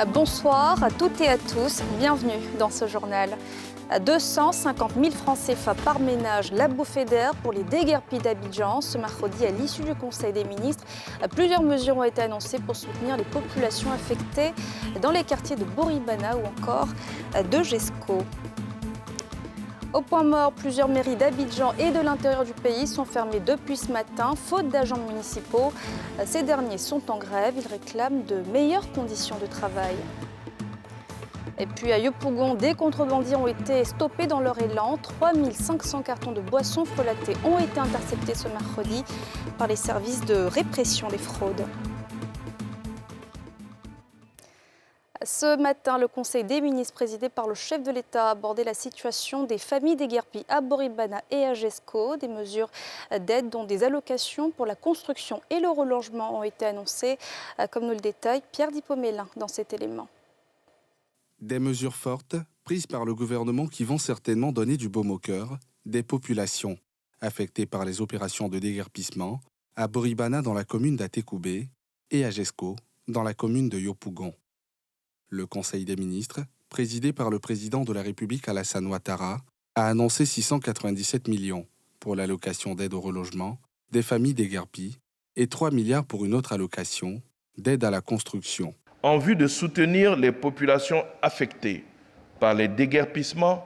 Bonsoir à toutes et à tous, bienvenue dans ce journal. 250 000 francs CFA par ménage, la bouffée d'air pour les déguerpis d'Abidjan. Ce mercredi, à l'issue du Conseil des ministres, plusieurs mesures ont été annoncées pour soutenir les populations affectées dans les quartiers de Boribana ou encore de Jesco. Au point mort, plusieurs mairies d'Abidjan et de l'intérieur du pays sont fermées depuis ce matin, faute d'agents municipaux. Ces derniers sont en grève, ils réclament de meilleures conditions de travail. Et puis à Yopougon, des contrebandiers ont été stoppés dans leur élan. 3500 cartons de boissons frelatées ont été interceptés ce mercredi par les services de répression des fraudes. Ce matin, le Conseil des ministres présidé par le chef de l'État a abordé la situation des familles déguerpies à Boribana et à Jesco. Des mesures d'aide dont des allocations pour la construction et le relogement ont été annoncées, comme nous le détaille Pierre Dipomélin dans cet élément. Des mesures fortes prises par le gouvernement qui vont certainement donner du baume au cœur des populations affectées par les opérations de déguerpissement à Boribana dans la commune d'Atekoubé et à Jesco dans la commune de Yopougon. Le Conseil des ministres, présidé par le président de la République Alassane Ouattara, a annoncé 697 millions pour l'allocation d'aide au relogement des familles déguerpies et 3 milliards pour une autre allocation d'aide à la construction. En vue de soutenir les populations affectées par les déguerpissements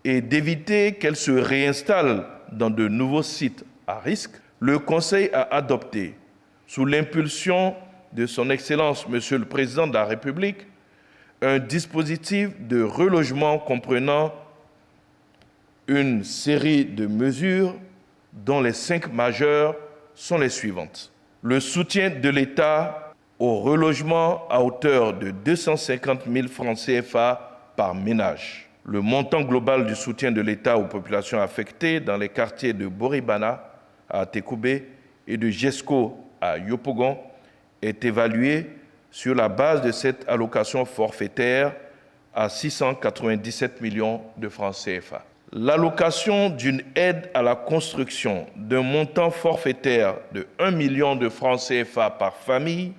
et d'éviter qu'elles se réinstallent dans de nouveaux sites à risque, le Conseil a adopté, sous l'impulsion de son Excellence Monsieur le Président de la République, un dispositif de relogement comprenant une série de mesures dont les 5 majeures sont les suivantes. Le soutien de l'État au relogement à hauteur de 250 000 francs CFA par ménage. Le montant global du soutien de l'État aux populations affectées dans les quartiers de Boribana à Atekoubé et de Jesco à Yopougon est évalué sur la base de cette allocation forfaitaire à 697 millions de francs CFA. L'allocation d'une aide à la construction d'un montant forfaitaire de 1 million de francs CFA par famille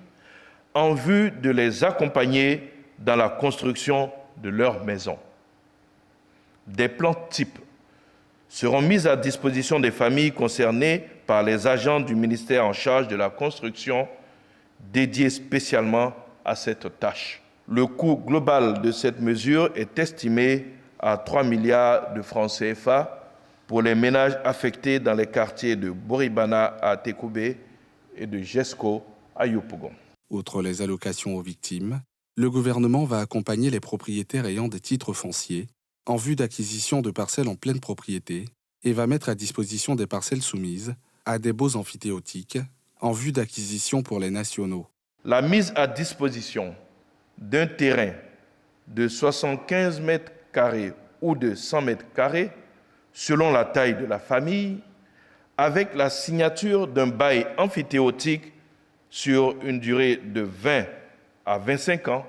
en vue de les accompagner dans la construction de leur maison. Des plans types seront mis à disposition des familles concernées par les agents du ministère en charge de la construction dédiés spécialement à cette tâche. Le coût global de cette mesure est estimé à 3 milliards de francs CFA pour les ménages affectés dans les quartiers de Boribana à Atekoubé et de Jesco à Yopougon. Outre les allocations aux victimes, le gouvernement va accompagner les propriétaires ayant des titres fonciers en vue d'acquisition de parcelles en pleine propriété et va mettre à disposition des parcelles soumises à des baux amphithéotiques en vue d'acquisition pour les nationaux. La mise à disposition d'un terrain de 75 mètres carrés ou de 100 mètres carrés, selon la taille de la famille, avec la signature d'un bail amphithéotique sur une durée de 20 à 25 ans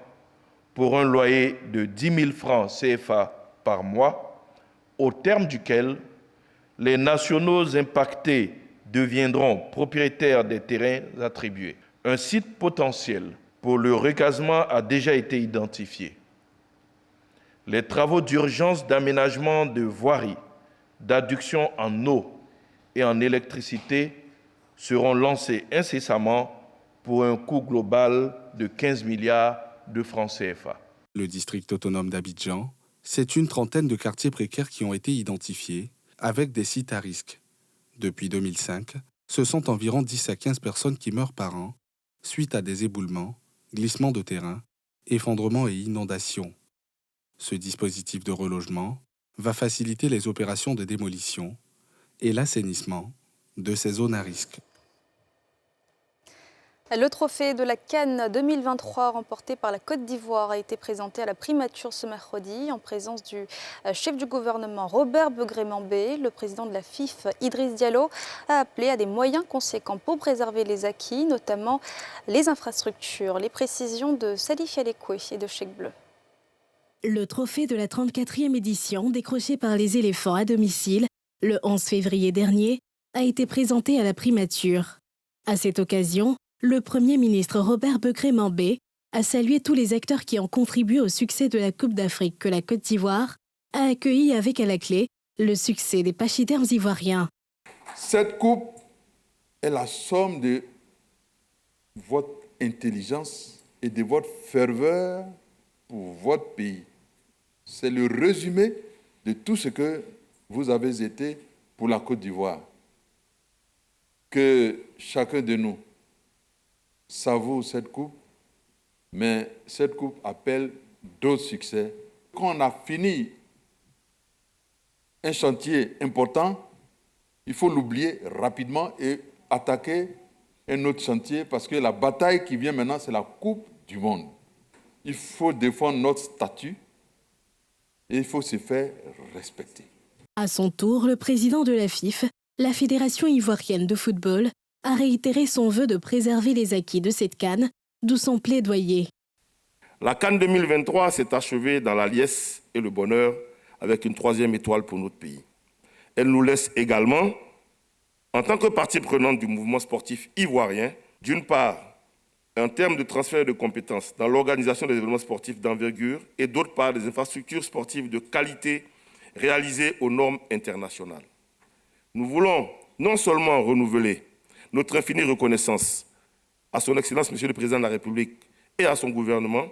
pour un loyer de 10 000 francs CFA par mois, au terme duquel les nationaux impactés deviendront propriétaires des terrains attribués. Un site potentiel pour le recasement a déjà été identifié. Les travaux d'urgence d'aménagement de voiries, d'adduction en eau et en électricité seront lancés incessamment pour un coût global de 15 milliards de francs CFA. Le district autonome d'Abidjan, c'est une trentaine de quartiers précaires qui ont été identifiés avec des sites à risque. Depuis 2005, ce sont environ 10 à 15 personnes qui meurent par an suite à des éboulements, glissements de terrain, effondrements et inondations. Ce dispositif de relogement va faciliter les opérations de démolition et l'assainissement de ces zones à risque. Le trophée de la CAN 2023 remporté par la Côte d'Ivoire a été présenté à la primature ce mercredi en présence du chef du gouvernement Robert Begré-Mambé. Le président de la FIF, Idriss Diallo, a appelé à des moyens conséquents pour préserver les acquis, notamment les infrastructures. Les précisions de Salif Yalekoué et de Cheikh Bleu. Le trophée de la 34e édition, décroché par les éléphants à domicile le 11 février dernier, a été présenté à la primature. À cette occasion, le Premier ministre Robert Begré-Mambé a salué tous les acteurs qui ont contribué au succès de la Coupe d'Afrique que la Côte d'Ivoire a accueilli avec à la clé le succès des pachydermes ivoiriens. Cette coupe est la somme de votre intelligence et de votre ferveur pour votre pays. C'est le résumé de tout ce que vous avez été pour la Côte d'Ivoire. Que chacun de nous savoure cette coupe, mais cette coupe appelle d'autres succès. Quand on a fini un chantier important, il faut l'oublier rapidement et attaquer un autre chantier parce que la bataille qui vient maintenant, c'est la Coupe du Monde. Il faut défendre notre statut et il faut se faire respecter. À son tour, le président de la FIF, la Fédération ivoirienne de football, a réitéré son vœu de préserver les acquis de cette CAN, d'où son plaidoyer. La CAN 2023 s'est achevée dans la liesse et le bonheur avec une 3e étoile pour notre pays. Elle nous laisse également, en tant que partie prenante du mouvement sportif ivoirien, d'une part, en termes de transfert de compétences dans l'organisation des événements sportifs d'envergure et d'autre part, des infrastructures sportives de qualité réalisées aux normes internationales. Nous voulons non seulement renouveler notre infinie reconnaissance à son Excellence, Monsieur le Président de la République et à son gouvernement,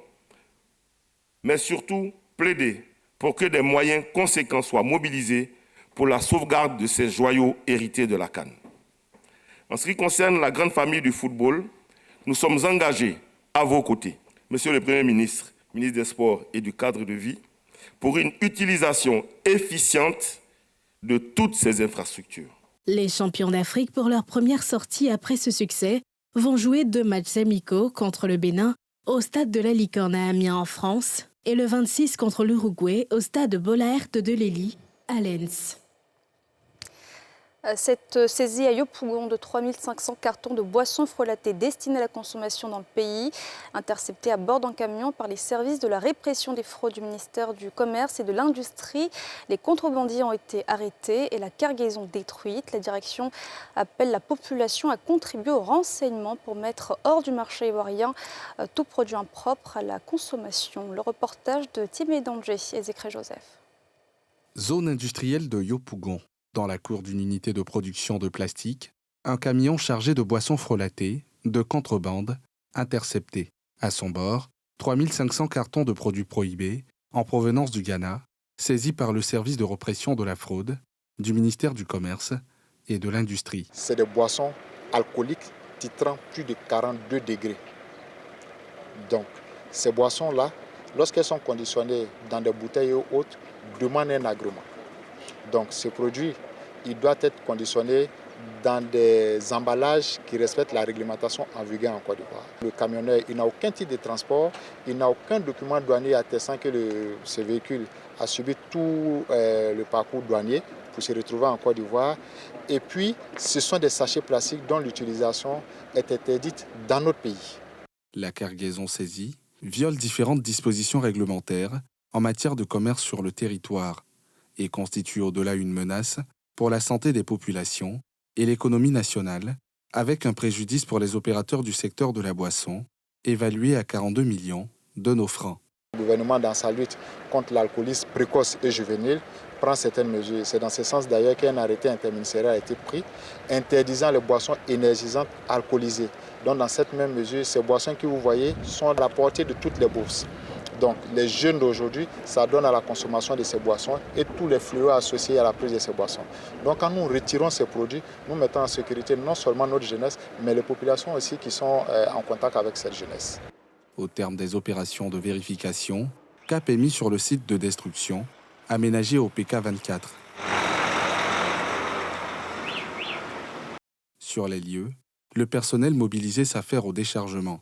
mais surtout plaider pour que des moyens conséquents soient mobilisés pour la sauvegarde de ces joyaux hérités de la CAN. En ce qui concerne la grande famille du football, nous sommes engagés à vos côtés, Monsieur le Premier ministre, ministre des Sports et du Cadre de vie, pour une utilisation efficiente de toutes ces infrastructures. Les champions d'Afrique, pour leur première sortie après ce succès, vont jouer 2 matchs amicaux contre le Bénin au stade de la Licorne à Amiens en France et le 26 contre l'Uruguay au stade Bollaert de Lely à Lens. Cette saisie à Yopougon de 3500 cartons de boissons frelatées destinées à la consommation dans le pays, interceptés à bord d'un camion par les services de la répression des fraudes du ministère du Commerce et de l'Industrie. Les contrebandiers ont été arrêtés et la cargaison détruite. La direction appelle la population à contribuer au renseignement pour mettre hors du marché ivoirien tout produit impropre à la consommation. Le reportage de Timé Danger et Zécré Joseph. Zone industrielle de Yopougon. Dans la cour d'une unité de production de plastique, un camion chargé de boissons frelatées, de contrebande, intercepté. À son bord, 3500 cartons de produits prohibés, en provenance du Ghana, saisis par le service de répression de la fraude, du ministère du Commerce et de l'Industrie. C'est des boissons alcooliques titrant plus de 42 degrés. Donc, ces boissons-là, lorsqu'elles sont conditionnées dans des bouteilles ou autres, demandent un agrément. Donc, ce produit, il doit être conditionné dans des emballages qui respectent la réglementation en vigueur en Côte d'Ivoire. Le camionneur, il n'a aucun titre de transport, il n'a aucun document douanier attestant que ce véhicule a subi tout le parcours douanier pour se retrouver en Côte d'Ivoire. Et puis, ce sont des sachets plastiques dont l'utilisation est interdite dans notre pays. La cargaison saisie viole différentes dispositions réglementaires en matière de commerce sur le territoire et constitue au-delà une menace pour la santé des populations et l'économie nationale, avec un préjudice pour les opérateurs du secteur de la boisson, évalué à 42 millions de nos francs. Le gouvernement, dans sa lutte contre l'alcoolisme précoce et juvénile, prend certaines mesures. C'est dans ce sens d'ailleurs qu'un arrêté interministériel a été pris, interdisant les boissons énergisantes alcoolisées. Donc dans cette même mesure, ces boissons que vous voyez sont à la portée de toutes les bourses. Donc les jeunes d'aujourd'hui s'adonnent à la consommation de ces boissons et tous les fléaux associés à la prise de ces boissons. Donc quand nous retirons ces produits, nous mettons en sécurité non seulement notre jeunesse, mais les populations aussi qui sont en contact avec cette jeunesse. Au terme des opérations de vérification, cap est mis sur le site de destruction, aménagé au PK 24. Sur les lieux, le personnel mobilisé s'affaire au déchargement.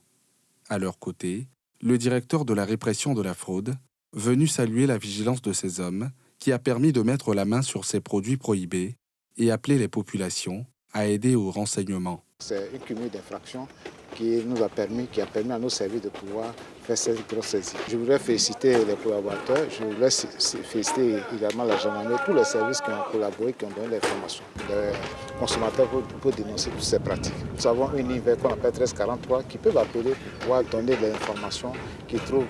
À leur côté, le directeur de la répression de la fraude, venu saluer la vigilance de ces hommes, qui a permis de mettre la main sur ces produits prohibés et appeler les populations à aider au renseignement. C'est une cumul d'infractions qui a permis à nos services de pouvoir faire cette grosse saisie. Je voudrais féliciter les collaborateurs, je voudrais féliciter également la gendarmerie, tous les services qui ont collaboré, qui ont donné l'information. consommateurs pour dénoncer toutes ces pratiques. Nous avons une ligne verte qu'on appelle 1343 qui peuvent appeler pour pouvoir donner des informations qu'ils trouvent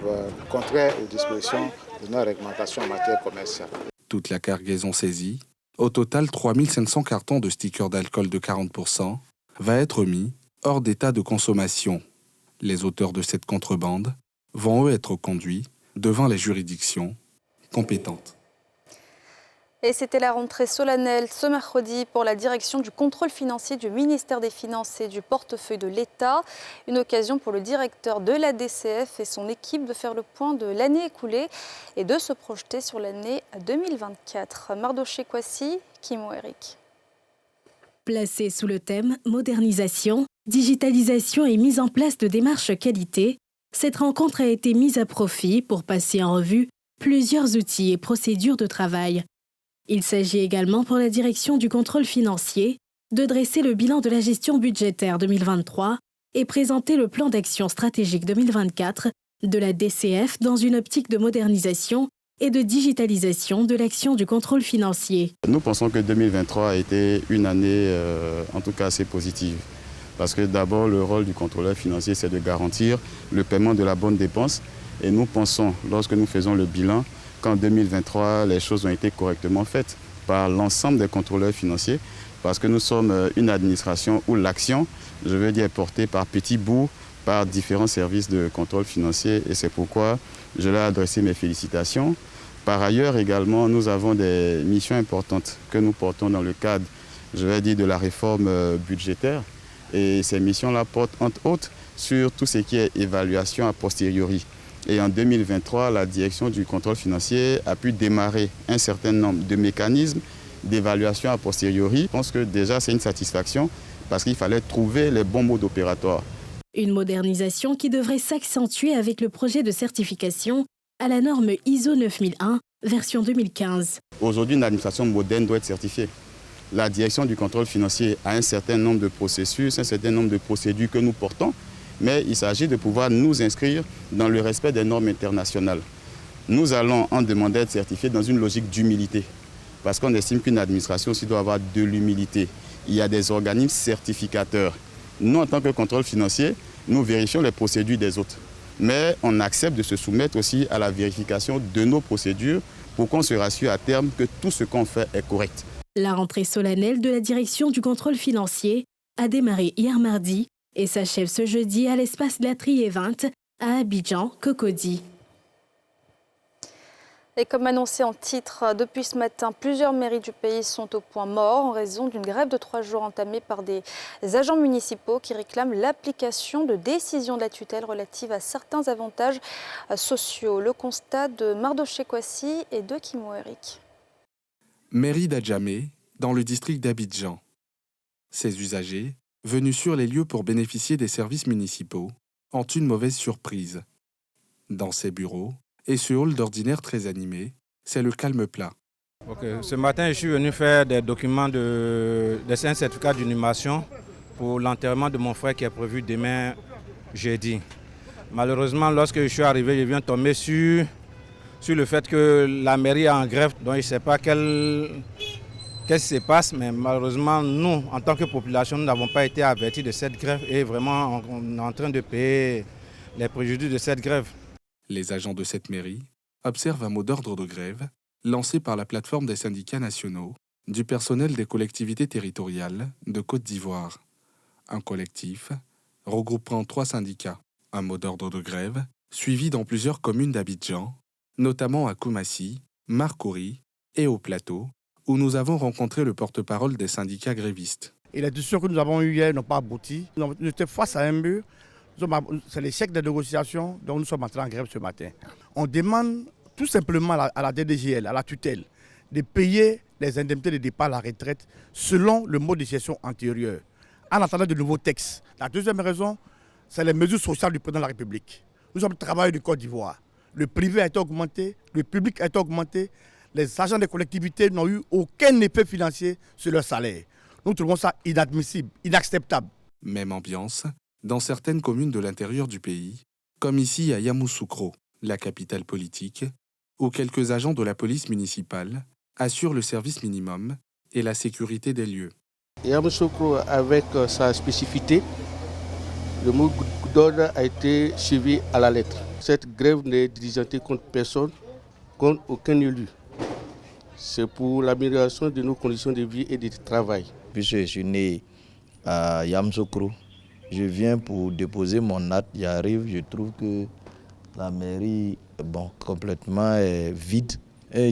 contraires aux dispositions de nos réglementations en matière commerciale. Toute la cargaison saisie, au total 3500 cartons de stickers d'alcool de 40%, va être mis hors d'état de consommation. Les auteurs de cette contrebande vont eux être conduits devant les juridictions compétentes. Et c'était la rentrée solennelle ce mercredi pour la direction du contrôle financier du ministère des Finances et du portefeuille de l'État. Une occasion pour le directeur de la DCF et son équipe de faire le point de l'année écoulée et de se projeter sur l'année 2024. Mardoché Kwasi, Kimo Eric. Placé sous le thème modernisation, digitalisation et mise en place de démarches qualité, cette rencontre a été mise à profit pour passer en revue plusieurs outils et procédures de travail. Il s'agit également pour la direction du contrôle financier de dresser le bilan de la gestion budgétaire 2023 et présenter le plan d'action stratégique 2024 de la DCF dans une optique de modernisation et de digitalisation de l'action du contrôle financier. Nous pensons que 2023 a été une année en tout cas assez positive. Parce que d'abord, le rôle du contrôleur financier, c'est de garantir le paiement de la bonne dépense. Et nous pensons, lorsque nous faisons le bilan, qu'en 2023, les choses ont été correctement faites par l'ensemble des contrôleurs financiers, parce que nous sommes une administration où l'action, je veux dire, est portée par petits bouts, par différents services de contrôle financier, et c'est pourquoi je leur ai adressé mes félicitations. Par ailleurs, également, nous avons des missions importantes que nous portons dans le cadre, je vais dire, de la réforme budgétaire, et ces missions-là portent entre autres sur tout ce qui est évaluation a posteriori. Et en 2023, la direction du contrôle financier a pu démarrer un certain nombre de mécanismes d'évaluation a posteriori. Je pense que déjà c'est une satisfaction parce qu'il fallait trouver les bons modes opératoires. Une modernisation qui devrait s'accentuer avec le projet de certification à la norme ISO 9001, version 2015. Aujourd'hui, une administration moderne doit être certifiée. La direction du contrôle financier a un certain nombre de processus, un certain nombre de procédures que nous portons. Mais il s'agit de pouvoir nous inscrire dans le respect des normes internationales. Nous allons en demander d'être certifiés dans une logique d'humilité, parce qu'on estime qu'une administration aussi doit avoir de l'humilité. Il y a des organismes certificateurs. Nous, en tant que contrôle financier, nous vérifions les procédures des autres. Mais on accepte de se soumettre aussi à la vérification de nos procédures pour qu'on se rassure à terme que tout ce qu'on fait est correct. La rentrée solennelle de la direction du contrôle financier a démarré hier mardi et s'achève ce jeudi à l'espace Latry Event à Abidjan, Cocody. Et comme annoncé en titre, depuis ce matin, plusieurs mairies du pays sont au point mort en raison d'une grève de 3 jours entamée par des agents municipaux qui réclament l'application de décisions de la tutelle relatives à certains avantages sociaux. Le constat de Mardoché Kwasi et de Kimo Eric. Mairie d'Adjamé, dans le district d'Abidjan. Ses usagers, venus sur les lieux pour bénéficier des services municipaux, ont une mauvaise surprise. Dans ces bureaux, et ce hall d'ordinaire très animé, c'est le calme plat. Ce matin, je suis venu faire des documents un certificat d'inhumation pour l'enterrement de mon frère qui est prévu demain jeudi. Malheureusement, lorsque je suis arrivé, je viens tomber sur le fait que la mairie est en grève, donc je ne sais pas qu'est-ce qui se passe, mais malheureusement, nous, en tant que population, nous n'avons pas été avertis de cette grève et vraiment, on est en train de payer les préjudices de cette grève. Les agents de cette mairie observent un mot d'ordre de grève lancé par la plateforme des syndicats nationaux du personnel des collectivités territoriales de Côte d'Ivoire. Un collectif regroupant 3 syndicats. Un mot d'ordre de grève suivi dans plusieurs communes d'Abidjan, notamment à Koumassi, Marcouri et au Plateau, où nous avons rencontré le porte-parole des syndicats grévistes. Et les discussions que nous avons eues hier n'ont pas abouti. Nous étions face à un mur. C'est l'échec des négociations dont nous sommes entrés en grève ce matin. On demande tout simplement à la DDGL, à la tutelle, de payer les indemnités de départ à la retraite selon le mode de gestion antérieur, en attendant de nouveaux textes. La deuxième raison, c'est les mesures sociales du président de la République. Nous sommes travailleurs de Côte d'Ivoire. Le privé a été augmenté, le public a été augmenté. Les agents des collectivités n'ont eu aucun effet financier sur leur salaire. Nous trouvons ça inadmissible, inacceptable. Même ambiance dans certaines communes de l'intérieur du pays, comme ici à Yamoussoukro, la capitale politique, où quelques agents de la police municipale assurent le service minimum et la sécurité des lieux. Yamoussoukro, avec sa spécificité, le mot d'ordre a été suivi à la lettre. Cette grève n'est dirigée contre personne, contre aucun élu. C'est pour l'amélioration de nos conditions de vie et de travail. Puisque je suis né à Yamoussoukro, je viens pour déposer mon acte. J'arrive, je trouve que la mairie complètement vide.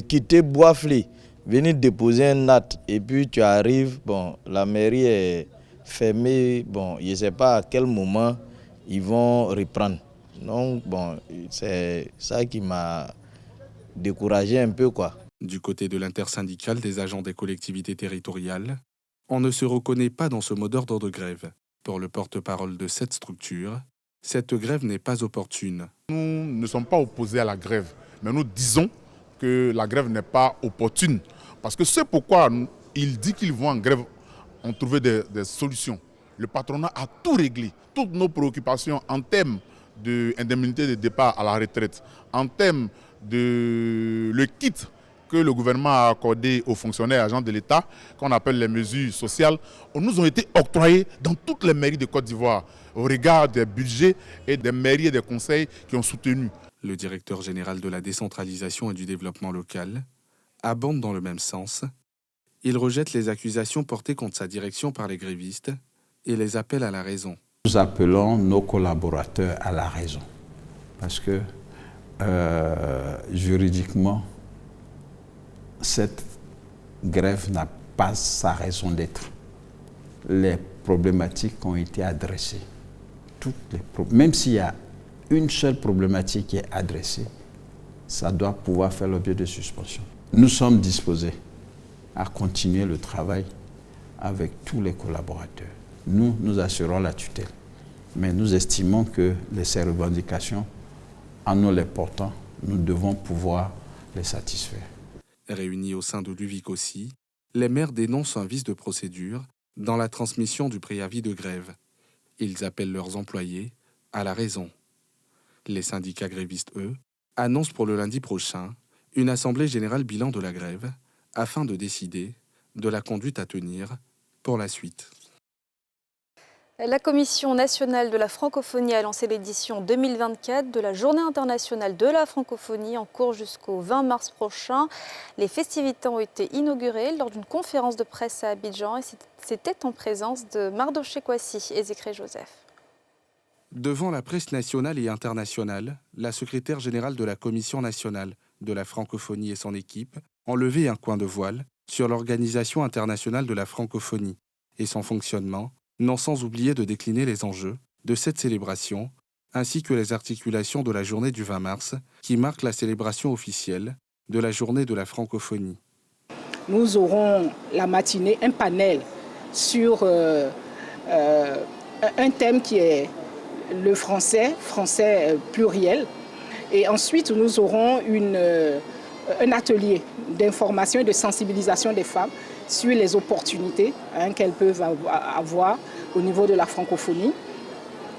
Quitter Boisflé, venir déposer un acte et puis tu arrives, la mairie est fermée. Je ne sais pas à quel moment ils vont reprendre. Donc c'est ça qui m'a découragé un peu, quoi. Du côté de l'intersyndicale des agents des collectivités territoriales, on ne se reconnaît pas dans ce mot d'ordre de grève. Pour le porte-parole de cette structure, cette grève n'est pas opportune. Nous ne sommes pas opposés à la grève, mais nous disons que la grève n'est pas opportune. Parce que c'est pourquoi il dit qu'ils vont en grève, ont trouvé des solutions. Le patronat a tout réglé, toutes nos préoccupations en termes d'indemnité de départ à la retraite, en termes de le kit que le gouvernement a accordé aux fonctionnaires et agents de l'État, qu'on appelle les mesures sociales, nous ont été octroyées dans toutes les mairies de Côte d'Ivoire, au regard des budgets et des mairies et des conseils qui ont soutenu. Le directeur général de la décentralisation et du développement local abonde dans le même sens. Il rejette les accusations portées contre sa direction par les grévistes et les appelle à la raison. Nous appelons nos collaborateurs à la raison, parce que juridiquement, cette grève n'a pas sa raison d'être. Les problématiques ont été adressées. Même s'il y a une seule problématique qui est adressée, ça doit pouvoir faire l'objet de suspension. Nous sommes disposés à continuer le travail avec tous les collaborateurs. Nous assurons la tutelle, mais nous estimons que ces revendications, en nous les portant, nous devons pouvoir les satisfaire. Réunis au sein de l'UVIC aussi, les maires dénoncent un vice de procédure dans la transmission du préavis de grève. Ils appellent leurs employés à la raison. Les syndicats grévistes, eux, annoncent pour le lundi prochain une assemblée générale bilan de la grève afin de décider de la conduite à tenir pour la suite. La Commission nationale de la francophonie a lancé l'édition 2024 de la Journée internationale de la francophonie en cours jusqu'au 20 mars prochain. Les festivités ont été inaugurées lors d'une conférence de presse à Abidjan et c'était en présence de Mardoché Kwasi et Zécré Joseph. Devant la presse nationale et internationale, la secrétaire générale de la Commission nationale de la francophonie et son équipe ont levé un coin de voile sur l'Organisation internationale de la francophonie et son fonctionnement, non sans oublier de décliner les enjeux de cette célébration, ainsi que les articulations de la journée du 20 mars, qui marque la célébration officielle de la journée de la francophonie. Nous aurons la matinée un panel sur un thème qui est le français pluriel. Et ensuite, nous aurons un atelier d'information et de sensibilisation des femmes sur les opportunités qu'elles peuvent avoir au niveau de la francophonie.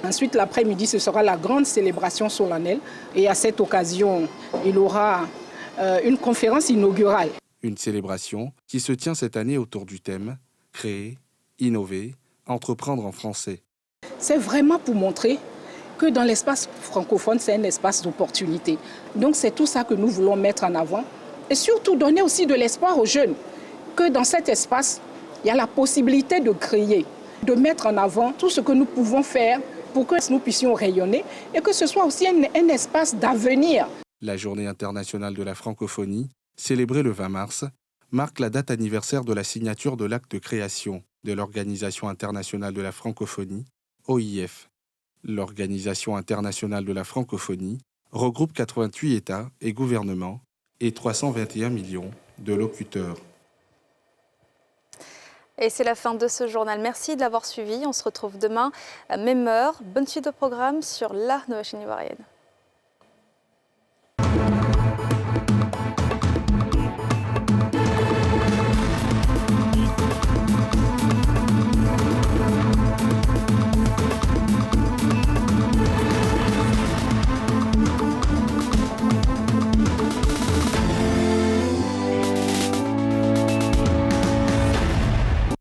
Ensuite, l'après-midi, ce sera la grande célébration solennelle. Et à cette occasion, il y aura une conférence inaugurale. Une célébration qui se tient cette année autour du thème « Créer, innover, entreprendre en français ». C'est vraiment pour montrer que dans l'espace francophone, c'est un espace d'opportunité. Donc c'est tout ça que nous voulons mettre en avant. Et surtout donner aussi de l'espoir aux jeunes, que dans cet espace, il y a la possibilité de créer, de mettre en avant tout ce que nous pouvons faire pour que nous puissions rayonner et que ce soit aussi un espace d'avenir. La Journée internationale de la francophonie, célébrée le 20 mars, marque la date anniversaire de la signature de l'acte de création de l'Organisation internationale de la francophonie, OIF. L'Organisation internationale de la francophonie regroupe 88 États et gouvernements et 321 millions de locuteurs. Et c'est la fin de ce journal. Merci de l'avoir suivi. On se retrouve demain à même heure. Bonne suite au programme sur la Nouvelle Chaîne Ivoirienne.